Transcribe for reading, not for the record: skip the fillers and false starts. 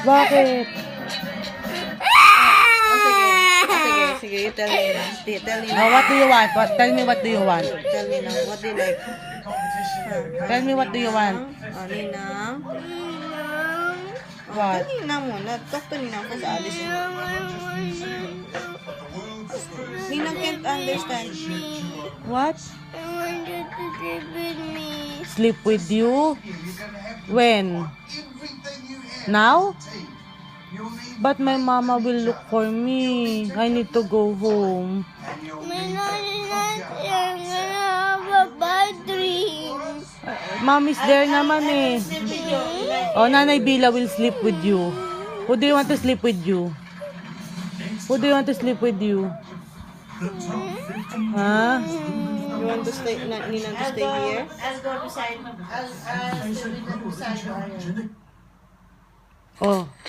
Bakit? Sige, you tell me now. Tell me Oh, now. what do you want? Tell me what do you want? Tell me now. What do you like? Tell me what do you want? Oh, Ninang. What? Tell Ninang muna. Talk to Ninang kasi alis mo. Ninang can't understand. What? I want you to sleep with me. Sleep with you? When? Now? But my mama will look for me. I need to go home. My nanny not here. I'm gonna have a bad dream. Mommy's there naman eh. Oh, Nanay Bila will sleep with you. Who do you want to sleep with you? Who do you want to sleep with you? Huh? You want to stay, Ninang to stay here? I'll go beside him. I'll stay with them beside you. Oh.